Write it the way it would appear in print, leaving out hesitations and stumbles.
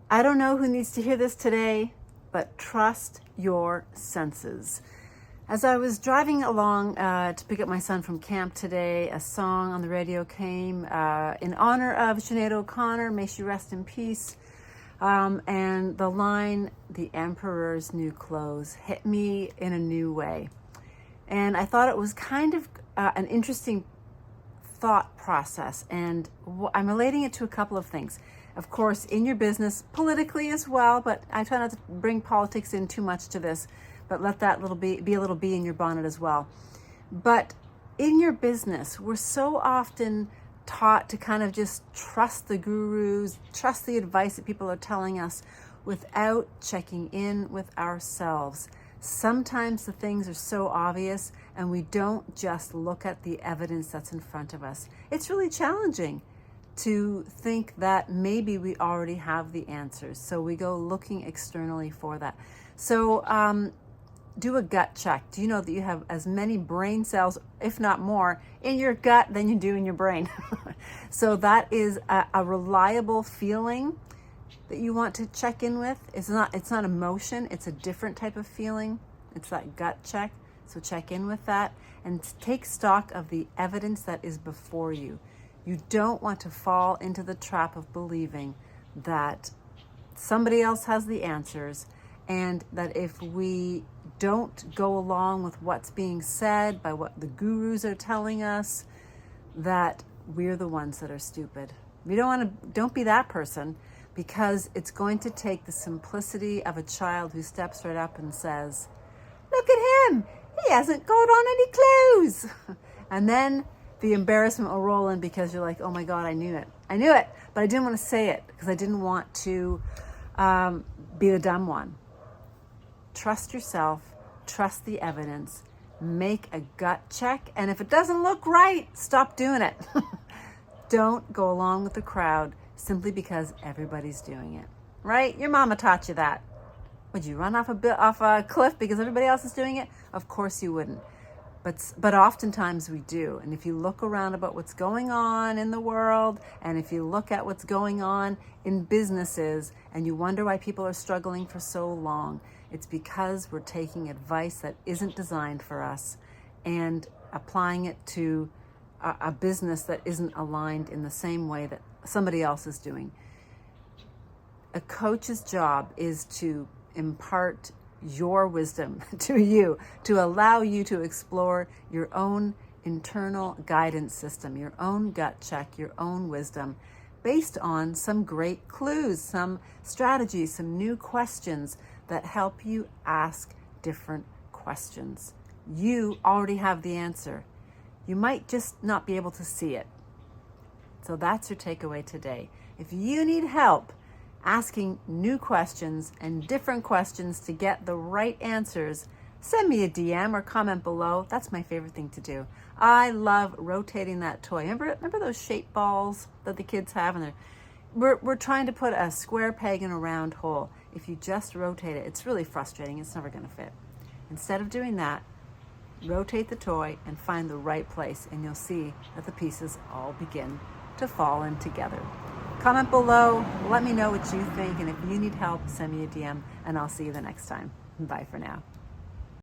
I don't know who needs to hear this today, but trust your senses. As I was driving along to pick up my son from camp today, a song on the radio came in honor of Sinead O'Connor, may she rest in peace. And the line, "The Emperor's New Clothes," hit me in a new way. And I thought it was kind of an interesting thought process. And I'm relating it to a couple of things. Of course, in your business, politically as well, but I try not to bring politics in too much to this, but let that be a little bee in your bonnet as well. But in your business, we're so often taught to kind of just trust the gurus, trust the advice that people are telling us without checking in with ourselves. Sometimes the things are so obvious and we don't just look at the evidence that's in front of us. It's really challenging to think that maybe we already have the answers. So we go looking externally for that. So do a gut check. Do you know that you have as many brain cells, if not more, in your gut than you do in your brain? So that is a reliable feeling that you want to check in with. It's not emotion, it's a different type of feeling. It's that gut check. So check in with that and take stock of the evidence that is before you. You don't want to fall into the trap of believing that somebody else has the answers, and that if we don't go along with what's being said by what the gurus are telling us, that we're the ones that are stupid. Don't be that person, because it's going to take the simplicity of a child who steps right up and says, "Look at him, he hasn't got on any clothes." And then the embarrassment will roll in because you're like, "Oh my God, I knew it, but I didn't want to say it because I didn't want to be the dumb one." Trust yourself, trust the evidence, make a gut check, and if it doesn't look right, stop doing it. Don't go along with the crowd simply because everybody's doing it, right? Your mama taught you that. Would you run off a cliff because everybody else is doing it? Of course you wouldn't. But oftentimes we do. And if you look around about what's going on in the world, and if you look at what's going on in businesses, and you wonder why people are struggling for so long, it's because we're taking advice that isn't designed for us and applying it to a business that isn't aligned in the same way that somebody else is doing. A coach's job is to impart your wisdom to you, to allow you to explore your own internal guidance system, your own gut check, your own wisdom, based on some great clues, some strategies, some new questions that help you ask different questions. You already have the answer. You might just not be able to see it. So that's your takeaway today. If you need help asking new questions and different questions to get the right answers, send me a DM or comment below. That's my favorite thing to do. I love rotating that toy. Remember those shape balls that the kids have? And we're trying to put a square peg in a round hole. If you just rotate it, it's really frustrating. It's never going to fit. Instead of doing that, rotate the toy and find the right place, and you'll see that the pieces all begin to fall in together. Comment below, let me know what you think, and if you need help, send me a DM, and I'll see you the next time. Bye for now.